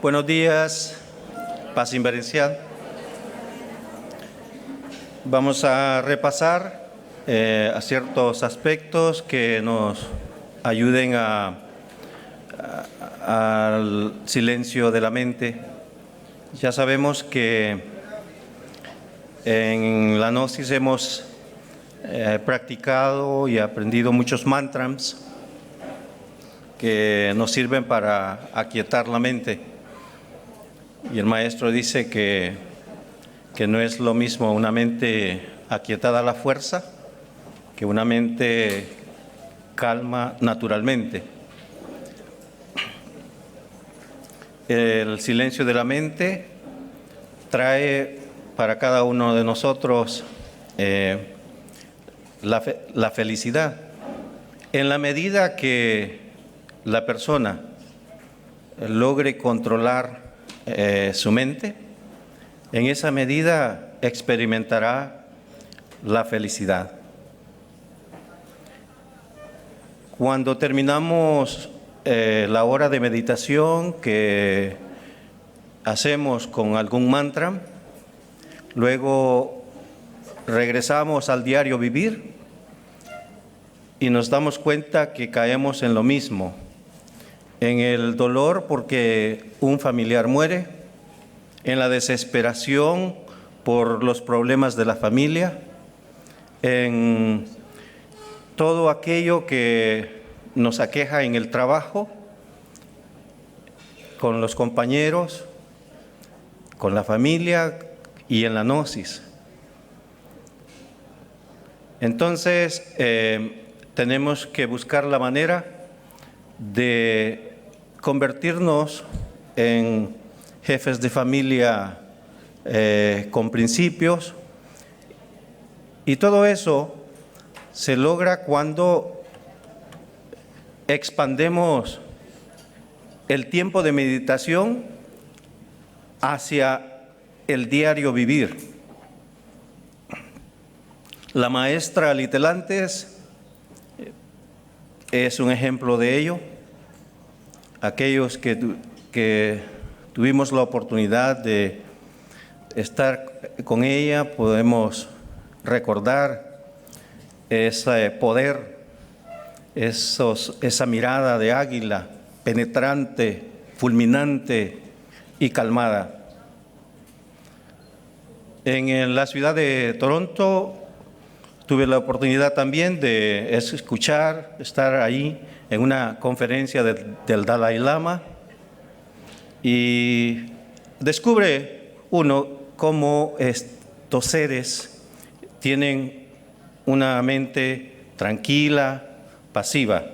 Buenos días, paz inverencial. Vamos a repasar a ciertos aspectos que nos ayuden al silencio de la mente. Ya sabemos que en la Gnosis hemos practicado y aprendido muchos mantras que nos sirven para aquietar la mente. Y el maestro dice que no es lo mismo una mente aquietada a la fuerza que una mente calma naturalmente. El silencio de la mente trae para cada uno de nosotros la felicidad. En la medida que la persona logre controlar su mente, en esa medida experimentará la felicidad. Cuando terminamos la hora de meditación que hacemos con algún mantra, luego regresamos al diario vivir y nos damos cuenta que caemos en lo mismo, en el dolor porque un familiar muere, en la desesperación por los problemas de la familia, en todo aquello que nos aqueja en el trabajo, con los compañeros, con la familia y en la gnosis. Entonces, tenemos que buscar la manera de convertirnos en jefes de familia con principios, y todo eso se logra cuando expandemos el tiempo de meditación hacia el diario vivir. La maestra Litelantes es un ejemplo de ello. Aquellos que tuvimos la oportunidad de estar con ella, podemos recordar ese poder, esa mirada de águila, penetrante, fulminante y calmada. En la ciudad de Toronto tuve la oportunidad también de estar ahí en una conferencia del Dalai Lama, y descubre uno cómo estos seres tienen una mente tranquila, pasiva.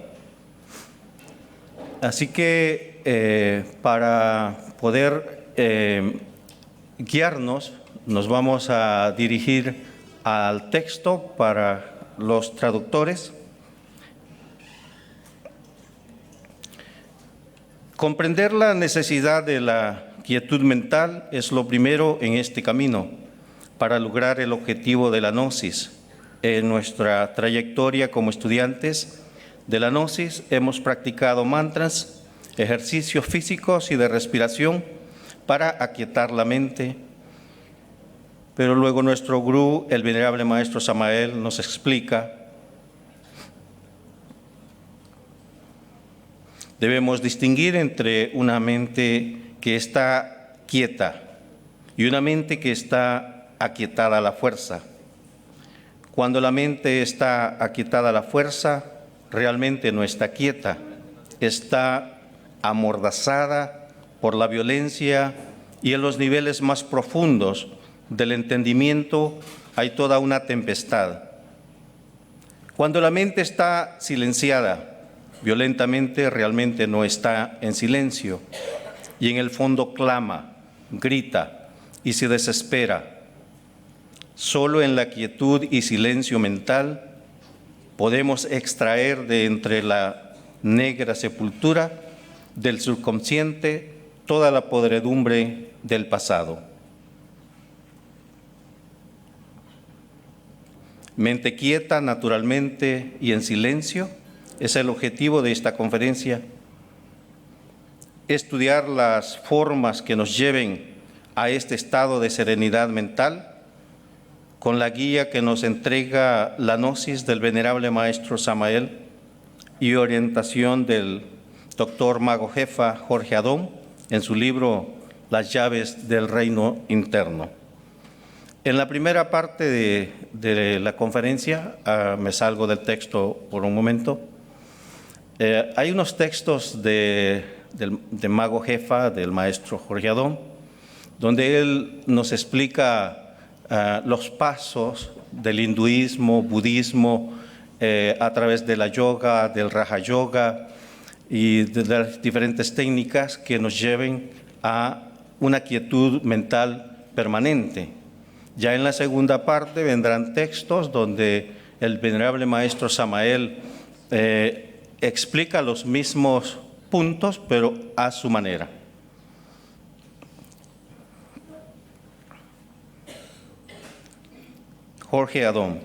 Así que para poder guiarnos, nos vamos a dirigir al texto para los traductores. Comprender la necesidad de la quietud mental es lo primero en este camino para lograr el objetivo de la gnosis. En nuestra trayectoria como estudiantes de la gnosis hemos practicado mantras, ejercicios físicos y de respiración para aquietar la mente. Pero luego nuestro gurú, el venerable maestro Samael, nos explica: debemos distinguir entre una mente que está quieta y una mente que está aquietada a la fuerza. Cuando la mente está aquietada a la fuerza, realmente no está quieta, está amordazada por la violencia, y en los niveles más profundos del entendimiento hay toda una tempestad. Cuando la mente está silenciada violentamente, realmente no está en silencio, y en el fondo clama, grita y se desespera. Solo en la quietud y silencio mental podemos extraer de entre la negra sepultura del subconsciente toda la podredumbre del pasado. Mente quieta, naturalmente y en silencio, es el objetivo de esta conferencia. estudiar las formas que nos lleven a este estado de serenidad mental con la guía que nos entrega la gnosis del venerable maestro Samael y orientación del doctor mago jefa Jorge Adón en su libro Las llaves del reino interno. En la primera parte de la conferencia, me salgo del texto por un momento, hay unos textos de mago jefa, del maestro Jorge Adón, donde él nos explica los pasos del hinduismo, budismo, a través de la yoga, del Raja Yoga y de las diferentes técnicas que nos lleven a una quietud mental permanente. Ya en la segunda parte vendrán textos donde el venerable maestro Samael explica los mismos puntos, pero a su manera. Jorge Adón.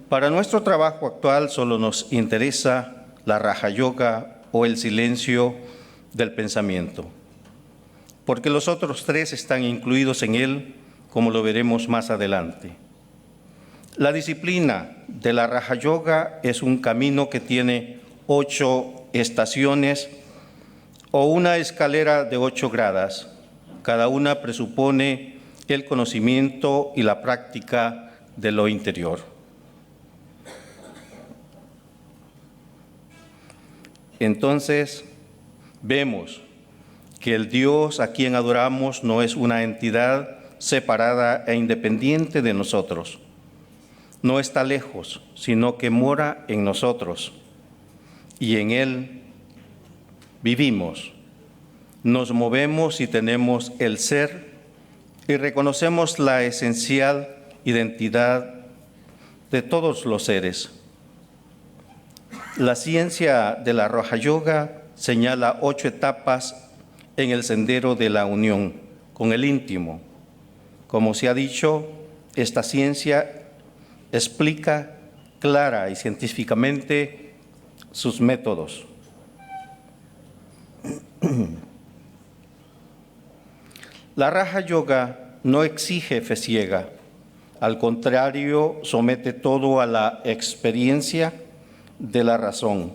Para nuestro trabajo actual solo nos interesa la Raja Yoga o el silencio del pensamiento, porque los otros tres están incluidos en él, como lo veremos más adelante. La disciplina de la Raja Yoga es un camino que tiene 8 estaciones o una escalera de 8 gradas. Cada una presupone el conocimiento y la práctica de lo interior. Entonces, vemos que el Dios a quien adoramos no es una entidad separada e independiente de nosotros. No está lejos, sino que mora en nosotros y en Él vivimos, nos movemos y tenemos el ser y reconocemos la esencial identidad de todos los seres. La ciencia de la Raja Yoga señala 8 etapas en el sendero de la unión con el íntimo. Como se ha dicho, esta ciencia explica clara y científicamente sus métodos. La Raja Yoga no exige fe ciega, al contrario, somete todo a la experiencia de la razón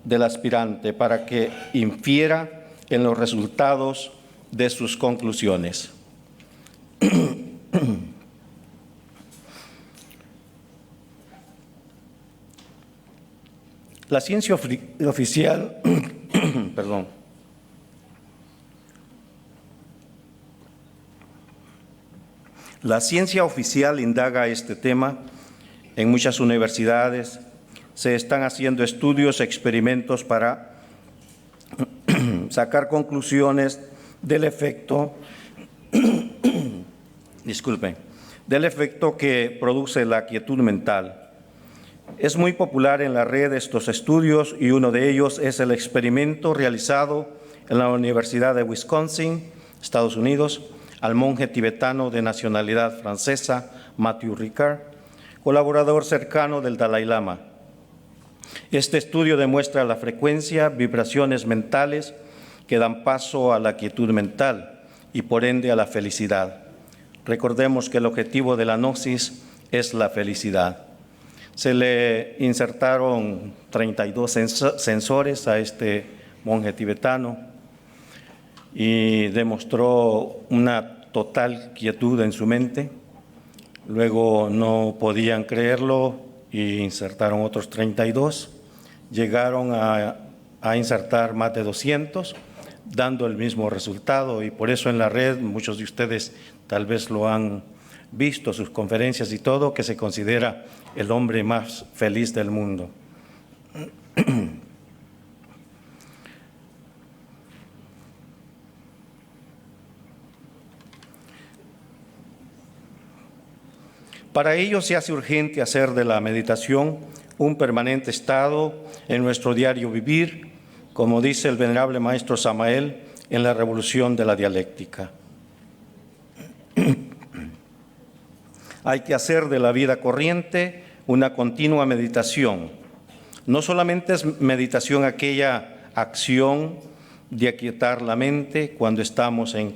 del aspirante para que infiera en los resultados de sus conclusiones. La ciencia oficial, perdón. La ciencia oficial indaga este tema en muchas universidades. Se están haciendo estudios, experimentos para sacar conclusiones del efecto, del efecto que produce la quietud mental. Es muy popular en la red estos estudios y uno de ellos es el experimento realizado en la Universidad de Wisconsin, Estados Unidos, al monje tibetano de nacionalidad francesa, Matthew Ricard, colaborador cercano del Dalai Lama. Este estudio demuestra la frecuencia, vibraciones mentales que dan paso a la quietud mental y por ende a la felicidad. Recordemos que el objetivo de la gnosis es la felicidad. Se le insertaron 32 sensores a este monje tibetano y demostró una total quietud en su mente. Luego no podían creerlo y insertaron otros 32. Llegaron a insertar más de 200, dando el mismo resultado, y por eso en la red, muchos de ustedes tal vez lo han visto, sus conferencias y todo, que se considera el hombre más feliz del mundo. Para ello se hace urgente hacer de la meditación un permanente estado en nuestro diario vivir, como dice el venerable maestro Samael en la Revolución de la Dialéctica. Hay que hacer de la vida corriente una continua meditación. No solamente es meditación aquella acción de aquietar la mente cuando estamos en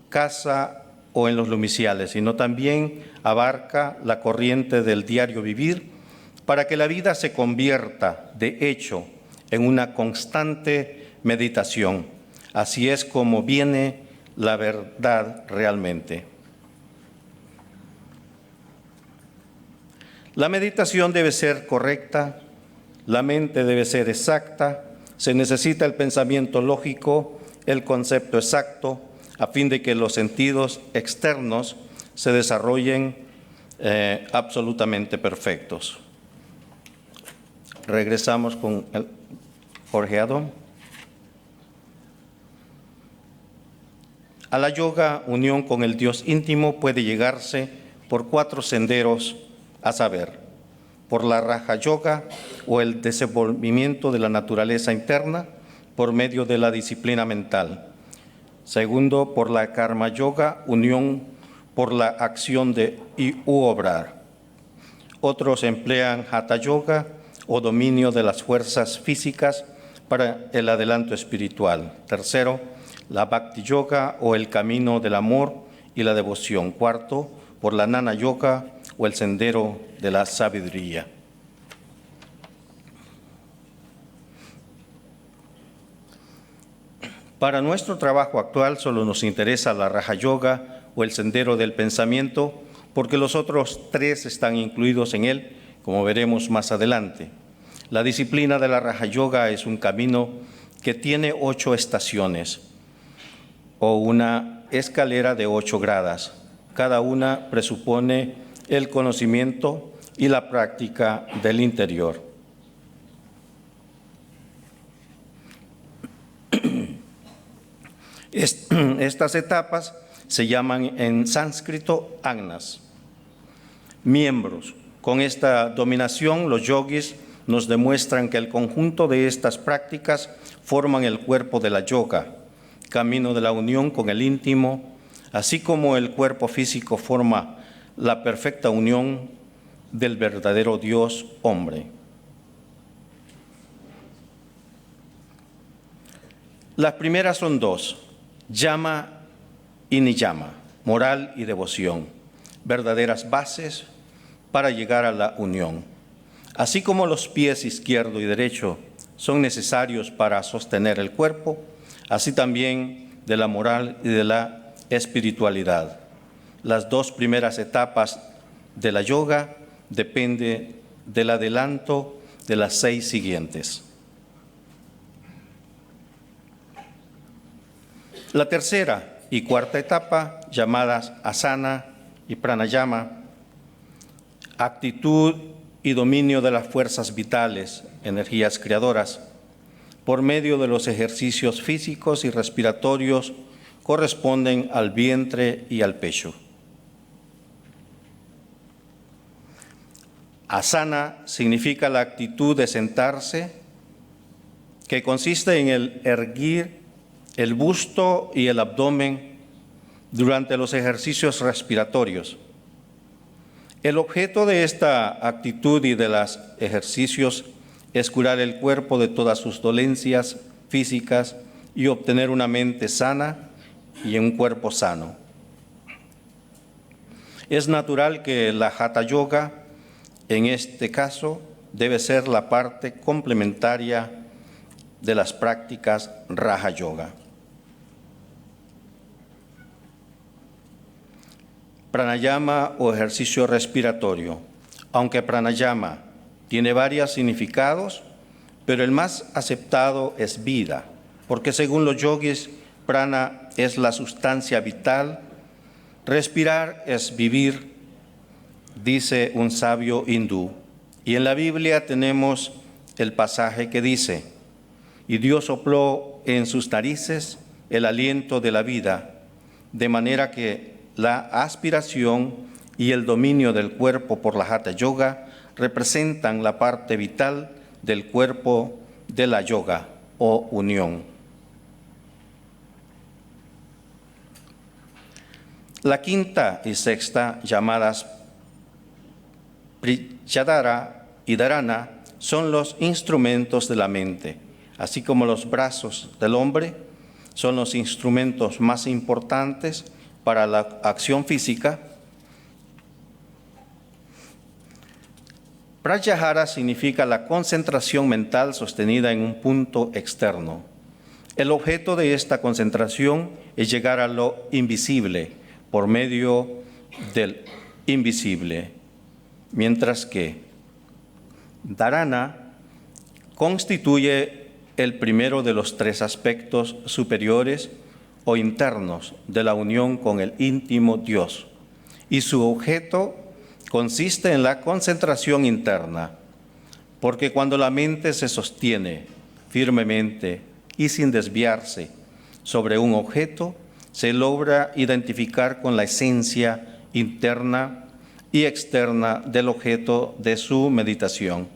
casa o en los lumiciales, sino también abarca la corriente del diario vivir para que la vida se convierta, de hecho, en una constante meditación. Así es como viene la verdad realmente. La meditación debe ser correcta, la mente debe ser exacta, se necesita el pensamiento lógico, el concepto exacto, a fin de que los sentidos externos se desarrollen absolutamente perfectos. Regresamos con el Jorgeado. A la yoga, unión con el Dios íntimo, puede llegarse por 4 senderos, a saber, por la Raja Yoga o el desenvolvimiento de la naturaleza interna por medio de la disciplina mental. Segundo, por la Karma Yoga, unión por la acción de u obrar. Otros emplean Hatha Yoga o dominio de las fuerzas físicas para el adelanto espiritual. Tercero, la Bhakti Yoga o el camino del amor y la devoción. Cuarto, por la Jnana Yoga o el sendero de la sabiduría. Para nuestro trabajo actual solo nos interesa la Raja Yoga o el sendero del pensamiento, porque los otros 3 están incluidos en él, como veremos más adelante. La disciplina de la Raja Yoga es un camino que tiene 8 estaciones o una escalera de 8 gradas. Cada una presupone el conocimiento y la práctica del interior. Estas etapas se llaman en sánscrito agnas. Miembros. Con esta dominación, los yogis nos demuestran que el conjunto de estas prácticas forman el cuerpo de la yoga, camino de la unión con el íntimo, así como el cuerpo físico forma la perfecta unión del verdadero Dios hombre. Las primeras son 2, yama y niyama, moral y devoción, verdaderas bases para llegar a la unión. Así como los pies izquierdo y derecho son necesarios para sostener el cuerpo, así también de la moral y de la espiritualidad. Las 2 primeras etapas de la yoga dependen del adelanto de las 6 siguientes. La tercera y cuarta etapa, llamadas asana y pranayama, actitud y dominio de las fuerzas vitales, energías creadoras, por medio de los ejercicios físicos y respiratorios, corresponden al vientre y al pecho. Asana significa la actitud de sentarse, que consiste en el erguir el busto y el abdomen durante los ejercicios respiratorios. El objeto de esta actitud y de los ejercicios es curar el cuerpo de todas sus dolencias físicas y obtener una mente sana y un cuerpo sano. Es natural que la Hatha Yoga, en este caso, debe ser la parte complementaria de las prácticas Raja Yoga. Pranayama o ejercicio respiratorio. Aunque pranayama tiene varios significados, pero el más aceptado es vida, porque según los yogis, prana es la sustancia vital, respirar es vivir, dice un sabio hindú. Y en la Biblia tenemos el pasaje que dice: y Dios sopló en sus narices el aliento de la vida, de manera que la aspiración y el dominio del cuerpo por la Hatha Yoga representan la parte vital del cuerpo de la yoga o unión. La quinta y sexta, llamadas Priyadhara y Dharana, son los instrumentos de la mente, así como los brazos del hombre son los instrumentos más importantes para la acción física. Pratyahara significa la concentración mental sostenida en un punto externo. El objeto de esta concentración es llegar a lo invisible por medio del invisible, mientras que dharana constituye el primero de los tres aspectos superiores o internos de la unión con el íntimo Dios, y su objeto consiste en la concentración interna, porque cuando la mente se sostiene firmemente y sin desviarse sobre un objeto, se logra identificar con la esencia interna y externa del objeto de su meditación,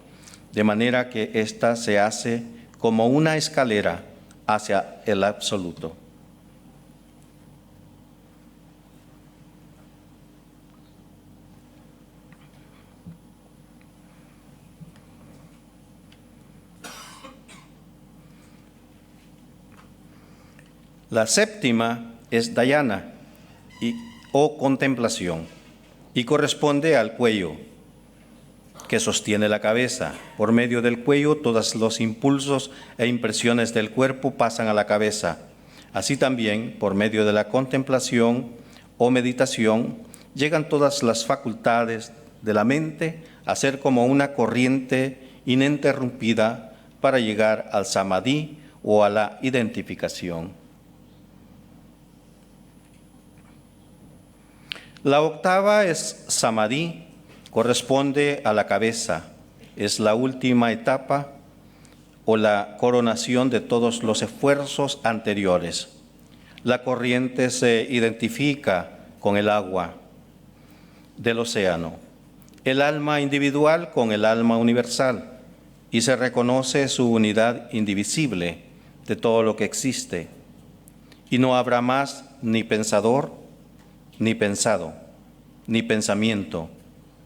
de manera que ésta se hace como una escalera hacia el absoluto. La séptima es dhyana o contemplación y corresponde al cuello, que sostiene la cabeza. Por medio del cuello, todos los impulsos e impresiones del cuerpo pasan a la cabeza. Así también, por medio de la contemplación o meditación, llegan todas las facultades de la mente a ser como una corriente ininterrumpida para llegar al samadhi o a la identificación. La octava es samadhi, corresponde a la cabeza, es la última etapa o la coronación de todos los esfuerzos anteriores. La corriente se identifica con el agua del océano, el alma individual con el alma universal, y se reconoce su unidad indivisible de todo lo que existe. Y no habrá más ni pensador, ni pensado, ni pensamiento,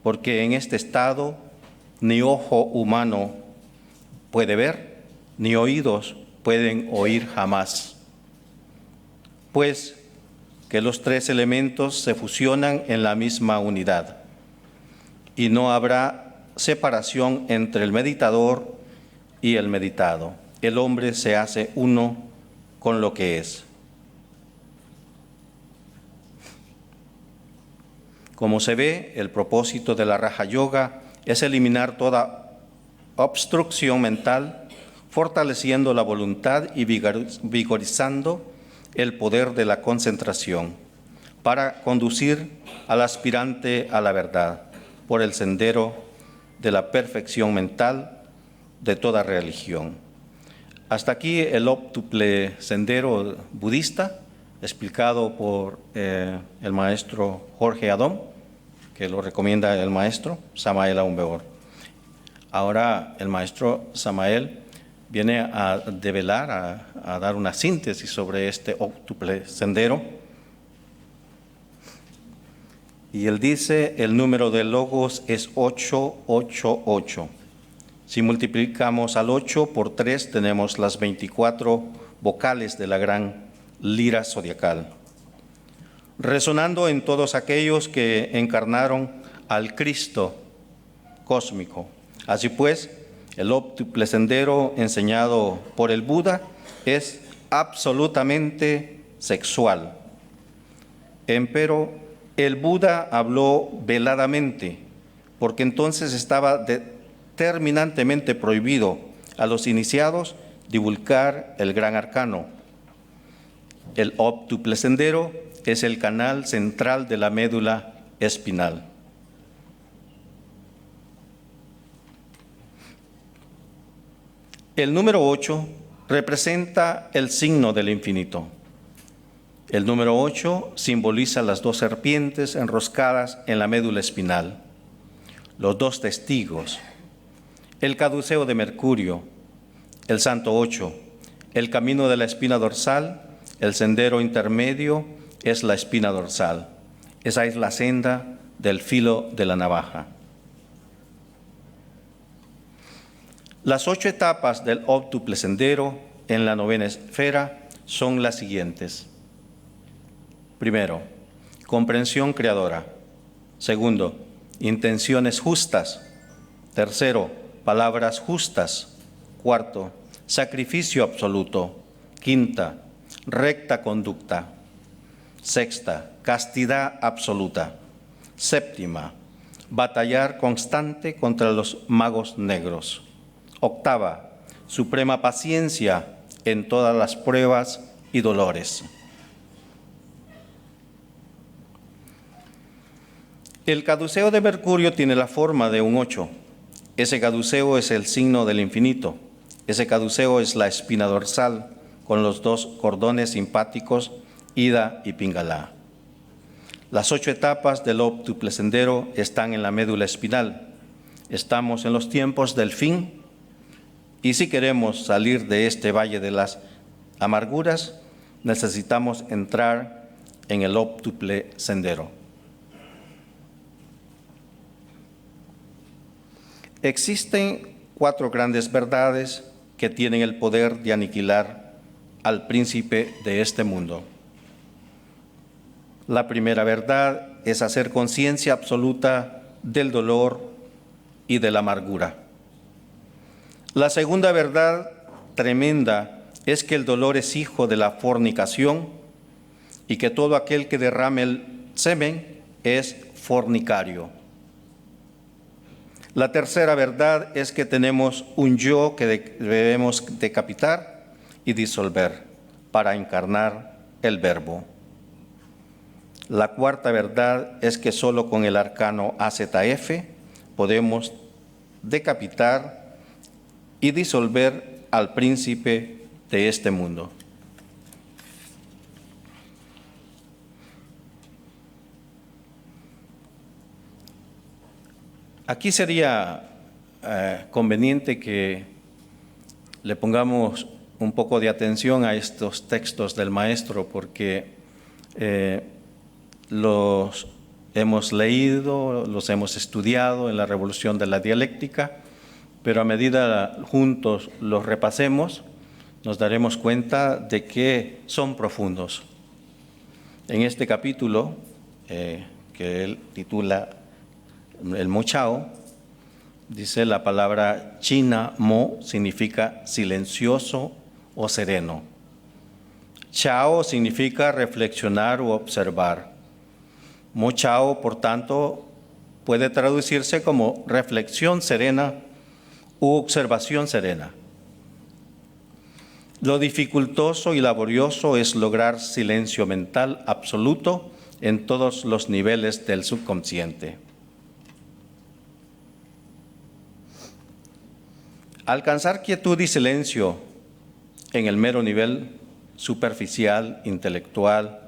porque en este estado ni ojo humano puede ver, ni oídos pueden oír jamás. Pues que los tres elementos se fusionan en la misma unidad, y no habrá separación entre el meditador y el meditado. El hombre se hace uno con lo que es. Como se ve, el propósito de la Raja Yoga es eliminar toda obstrucción mental, fortaleciendo la voluntad y vigorizando el poder de la concentración para conducir al aspirante a la verdad por el sendero de la perfección mental de toda religión. Hasta aquí el óptuple sendero budista, explicado por el maestro Jorge Adom, que lo recomienda el maestro Samael Aun Weor. Ahora el maestro Samael viene a develar, a dar una síntesis sobre este óptuple sendero. Y él dice, el número de logos es 888. Si multiplicamos al 8 por 3, tenemos las 24 vocales de la gran lira zodiacal, resonando en todos aquellos que encarnaron al Cristo cósmico. Así pues, el óptuple sendero enseñado por el Buda es absolutamente sexual. Empero, el Buda habló veladamente, porque entonces estaba determinantemente prohibido a los iniciados divulgar el gran arcano. El óptuple sendero es el canal central de la médula espinal. El número 8 representa el signo del infinito. El número 8 simboliza las dos serpientes enroscadas en la médula espinal, los dos testigos, el caduceo de Mercurio, el santo 8, el camino de la espina dorsal, el sendero intermedio es la espina dorsal. Esa es la senda del filo de la navaja. Las 8 etapas del óptuple sendero en la novena esfera son las siguientes. Primero, comprensión creadora. Segundo, intenciones justas. Tercero, palabras justas. Cuarto, sacrificio absoluto. Quinta, recta conducta. Sexta, castidad absoluta. Séptima, batallar constante contra los magos negros. Octava, suprema paciencia en todas las pruebas y dolores. El caduceo de Mercurio tiene la forma de un 8. Ese caduceo es el signo del infinito. Ese caduceo es la espina dorsal con los dos cordones simpáticos, Ida y Pingala. Las 8 etapas del óptuple sendero están en la médula espinal. Estamos en los tiempos del fin y si queremos salir de este valle de las amarguras, necesitamos entrar en el óptuple sendero. Existen 4 grandes verdades que tienen el poder de aniquilar al príncipe de este mundo. La primera verdad es hacer conciencia absoluta del dolor y de la amargura. La segunda verdad tremenda es que el dolor es hijo de la fornicación y que todo aquel que derrame el semen es fornicario. La tercera verdad es que tenemos un yo que debemos decapitar y disolver para encarnar el Verbo. La cuarta verdad es que solo con el arcano AZF podemos decapitar y disolver al príncipe de este mundo. Aquí sería conveniente que le pongamos un poco de atención a estos textos del maestro porque los hemos leído, los hemos estudiado en la Revolución de la Dialéctica, pero a medida juntos los repasemos, nos daremos cuenta de que son profundos. En este capítulo, que él titula el Mo Chao, dice la palabra china Mo significa silencioso o sereno. Chao significa reflexionar o observar. Mo Chao, por tanto, puede traducirse como reflexión serena u observación serena. Lo dificultoso y laborioso es lograr silencio mental absoluto en todos los niveles del subconsciente. Alcanzar quietud y silencio en el mero nivel superficial, intelectual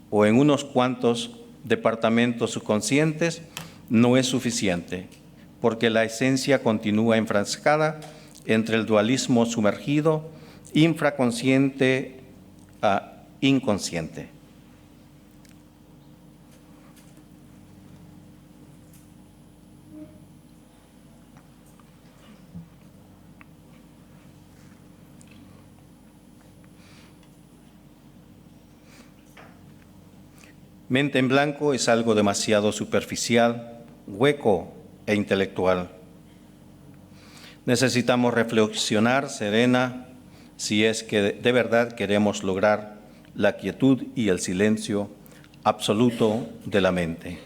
o en unos cuantos departamentos subconscientes no es suficiente, porque la esencia continúa enfrascada entre el dualismo sumergido, infraconsciente a inconsciente. Mente en blanco es algo demasiado superficial, hueco e intelectual. Necesitamos reflexionar serena si es que de verdad queremos lograr la quietud y el silencio absoluto de la mente.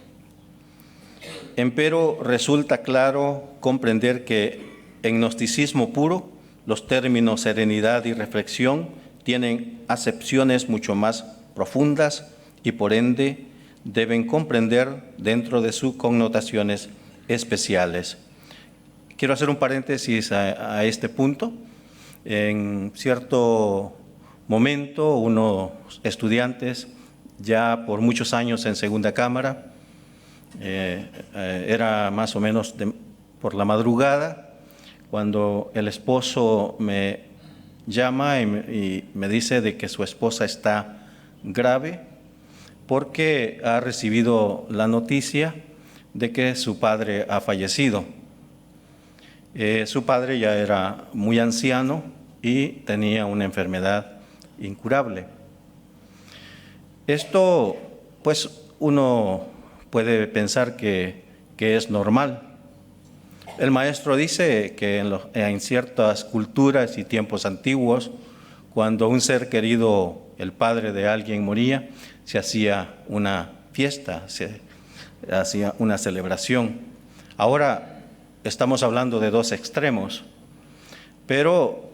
Empero resulta claro comprender que en gnosticismo puro los términos serenidad y reflexión tienen acepciones mucho más profundas y por ende deben comprender dentro de sus connotaciones especiales. Quiero hacer un paréntesis a este punto. En cierto momento, unos estudiantes, ya por muchos años en segunda cámara, era más o menos por la madrugada, cuando el esposo me llama y me dice de que su esposa está grave, porque ha recibido la noticia de que su padre ha fallecido. Su padre ya era muy anciano y tenía una enfermedad incurable. Esto, pues, uno puede pensar que es normal. El maestro dice que en ciertas culturas y tiempos antiguos, cuando un ser querido, el padre de alguien, moría, se hacía una fiesta, se hacía una celebración. Ahora estamos hablando de dos extremos, pero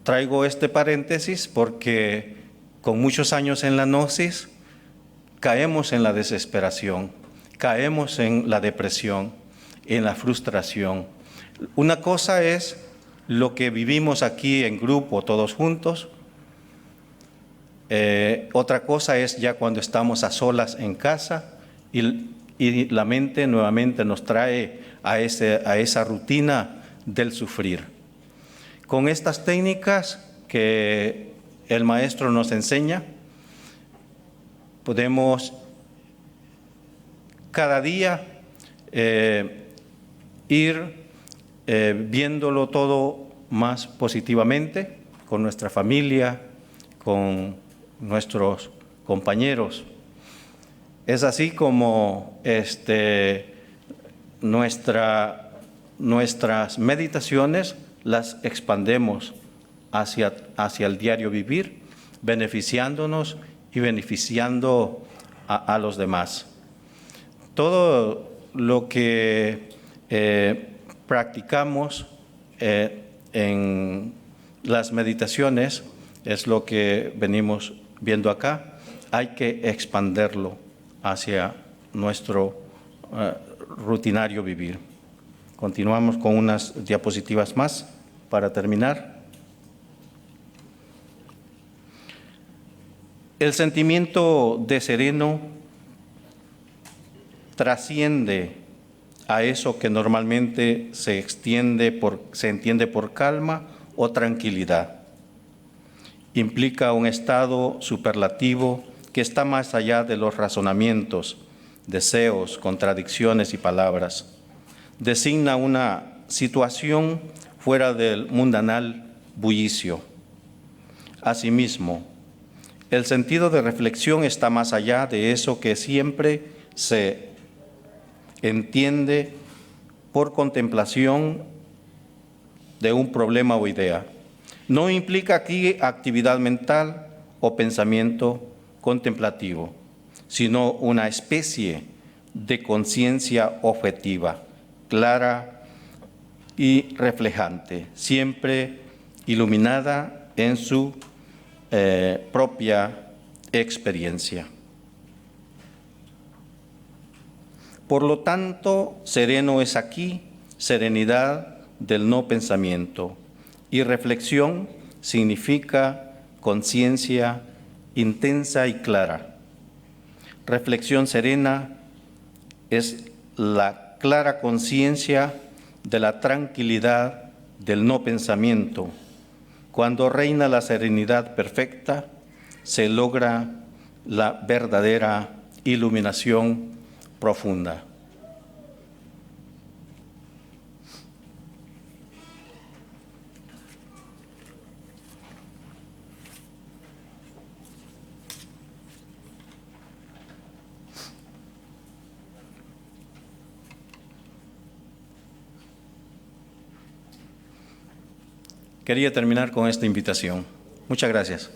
traigo este paréntesis porque con muchos años en la gnosis caemos en la desesperación, caemos en la depresión, en la frustración. Una cosa es lo que vivimos aquí en grupo, todos juntos. Otra cosa es ya cuando estamos a solas en casa y la mente nuevamente nos trae a esa rutina del sufrir. Con estas técnicas que el maestro nos enseña, podemos cada día ir viéndolo todo más positivamente con nuestra familia, con nuestros compañeros. Es así como nuestras meditaciones las expandemos hacia el diario vivir, beneficiándonos y beneficiando a los demás. Todo lo que practicamos en las meditaciones es lo que venimos viendo acá. Hay que expanderlo hacia nuestro rutinario vivir. Continuamos con unas diapositivas más para terminar. El sentimiento de sereno trasciende a eso que normalmente se entiende por calma o tranquilidad. Implica un estado superlativo que está más allá de los razonamientos, deseos, contradicciones y palabras. Designa una situación fuera del mundanal bullicio. Asimismo, el sentido de reflexión está más allá de eso que siempre se entiende por contemplación de un problema o idea. No implica aquí actividad mental o pensamiento contemplativo, sino una especie de conciencia objetiva, clara y reflejante, siempre iluminada en su propia experiencia. Por lo tanto, sereno es aquí, serenidad del no pensamiento, y reflexión significa conciencia intensa y clara. Reflexión serena es la clara conciencia de la tranquilidad del no pensamiento. Cuando reina la serenidad perfecta, se logra la verdadera iluminación profunda. Quería terminar con esta invitación. Muchas gracias.